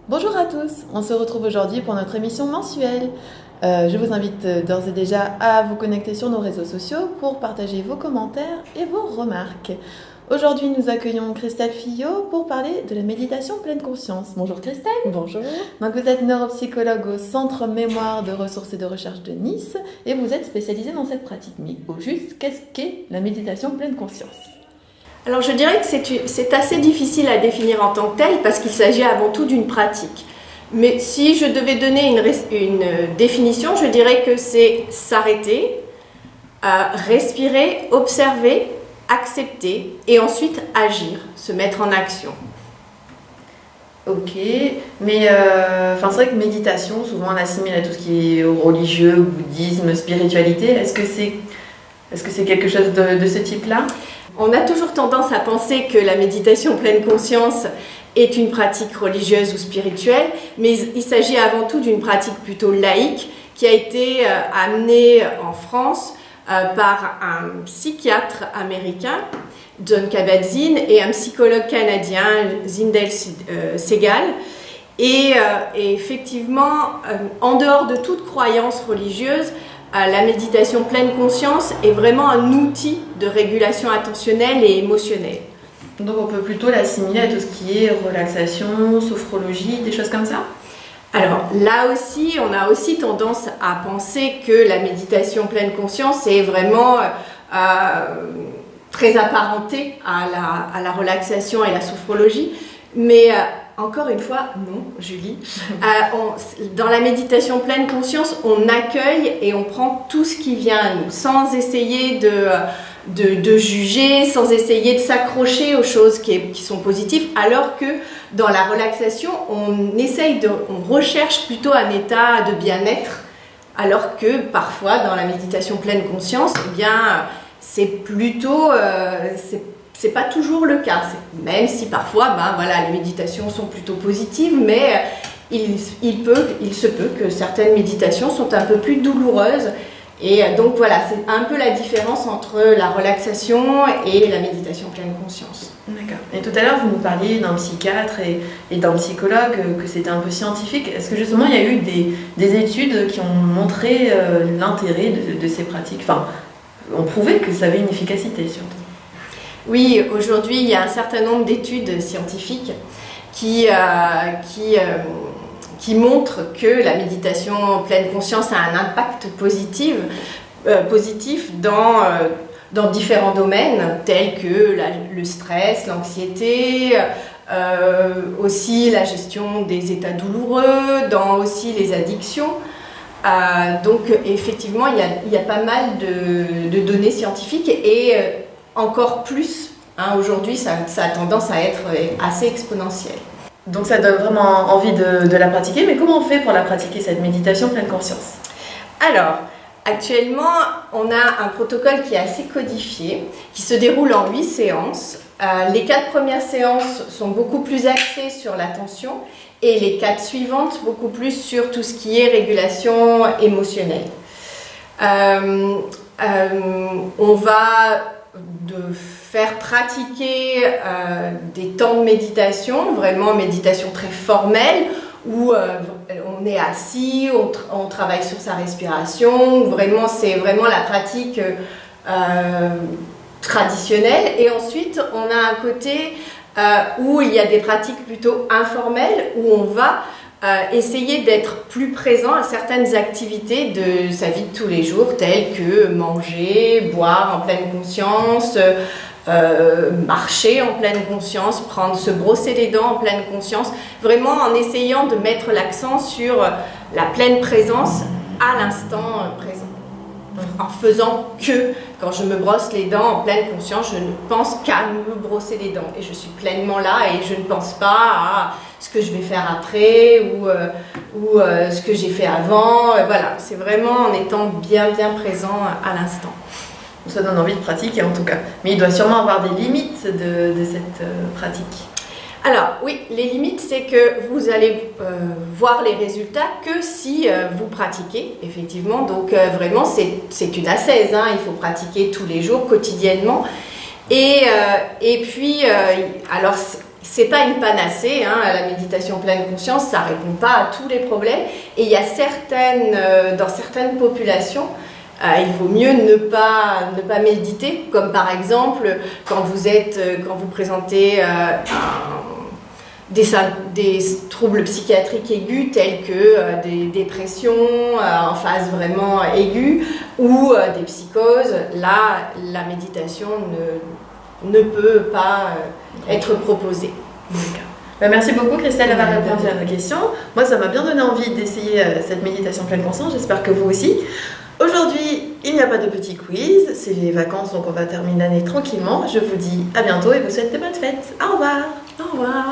Bonjour à tous, on se retrouve aujourd'hui pour notre émission mensuelle. Je vous invite d'ores et déjà à vous connecter sur nos réseaux sociaux pour partager vos commentaires et vos remarques. Aujourd'hui, nous accueillons Christelle Fillot pour parler de la méditation pleine conscience. Bonjour Christelle. Bonjour. Donc vous êtes neuropsychologue au Centre Mémoire de Ressources et de Recherche de Nice et vous êtes spécialisée dans cette pratique. Mais au juste, qu'est-ce qu'est la méditation pleine conscience ? Alors je dirais que c'est assez difficile à définir en tant que tel parce qu'il s'agit avant tout d'une pratique. Mais si je devais donner une définition, je dirais que c'est s'arrêter, respirer, observer, accepter et ensuite agir, se mettre en action. Ok, mais c'est vrai que méditation, souvent on assimile à tout ce qui est religieux, bouddhisme, spiritualité. Est-ce que c'est quelque chose de ce type-là ? On a toujours tendance à penser que la méditation pleine conscience est une pratique religieuse ou spirituelle, mais il s'agit avant tout d'une pratique plutôt laïque qui a été amenée en France par un psychiatre américain, Jon Kabat-Zinn, et un psychologue canadien, Zindel Segal. Et effectivement, en dehors de toute croyance religieuse, la méditation pleine conscience est vraiment un outil de régulation attentionnelle et émotionnelle. Donc on peut plutôt l'assimiler à tout ce qui est relaxation, sophrologie, des choses comme ça ? Alors là aussi, on a aussi tendance à penser que la méditation pleine conscience est vraiment très apparentée à la relaxation et la sophrologie, mais encore une fois, non, Julie. Dans la méditation pleine conscience, on accueille et on prend tout ce qui vient à nous, sans essayer de juger, sans essayer de s'accrocher aux choses qui sont positives, alors que dans la relaxation, on recherche plutôt un état de bien-être, alors que parfois, dans la méditation pleine conscience, eh bien, c'est plutôt... c'est pas toujours le cas, même si parfois les méditations sont plutôt positives, mais il se peut que certaines méditations sont un peu plus douloureuses. Et donc voilà, c'est un peu la différence entre la relaxation et la méditation pleine conscience. D'accord. Et tout à l'heure, vous nous parliez d'un psychiatre et d'un psychologue, que c'était un peu scientifique. Est-ce que justement, il y a eu des études qui ont montré l'intérêt de ces pratiques, ont prouvé que ça avait une efficacité surtout ? Oui, aujourd'hui, il y a un certain nombre d'études scientifiques qui montrent que la méditation pleine conscience a un impact positif dans différents domaines, tels que le stress, l'anxiété, aussi la gestion des états douloureux, dans aussi les addictions. Donc effectivement, il y a pas mal de données scientifiques et encore plus, aujourd'hui, ça a tendance à être assez exponentiel. Donc ça donne vraiment envie de la pratiquer, mais comment on fait pour la pratiquer, cette méditation pleine conscience ? Alors, actuellement, on a un protocole qui est assez codifié, qui se déroule en 8 séances. Les 4 premières séances sont beaucoup plus axées sur l'attention et les 4 suivantes beaucoup plus sur tout ce qui est régulation émotionnelle. On va faire pratiquer des temps de méditation, vraiment méditation très formelle, où on est assis, on travaille sur sa respiration, c'est vraiment la pratique traditionnelle. Et ensuite, on a un côté où il y a des pratiques plutôt informelles, où on va essayer d'être plus présent à certaines activités de sa vie de tous les jours, telles que manger, boire en pleine conscience, marcher en pleine conscience, se brosser les dents en pleine conscience, vraiment en essayant de mettre l'accent sur la pleine présence à l'instant présent. En faisant que, quand je me brosse les dents en pleine conscience, je ne pense qu'à me brosser les dents et je suis pleinement là et je ne pense pas à ce que je vais faire après ou ce que j'ai fait avant. Voilà, c'est vraiment en étant bien présent à l'instant. Ça donne envie de pratiquer en tout cas, mais il doit sûrement avoir des limites de cette pratique. Alors oui, les limites, c'est que vous allez voir les résultats que si vous pratiquez, effectivement. Donc vraiment, c'est une ascèse, il faut pratiquer tous les jours, quotidiennement. Et puis, alors, c'est pas une panacée, hein, la méditation pleine conscience, ça répond pas à tous les problèmes. Et il y a dans certaines populations, il vaut mieux ne pas méditer, comme par exemple quand vous présentez des troubles psychiatriques aigus tels que des dépressions en phase vraiment aiguë ou des psychoses. Là, la méditation ne peut pas être proposée. Merci beaucoup Christelle d'avoir répondu à nos questions. Moi, ça m'a bien donné envie d'essayer cette méditation pleine conscience. J'espère que vous aussi. Aujourd'hui, il n'y a pas de petit quiz. C'est les vacances, donc on va terminer l'année tranquillement. Je vous dis à bientôt et vous souhaite de bonnes fêtes. Au revoir. Au revoir.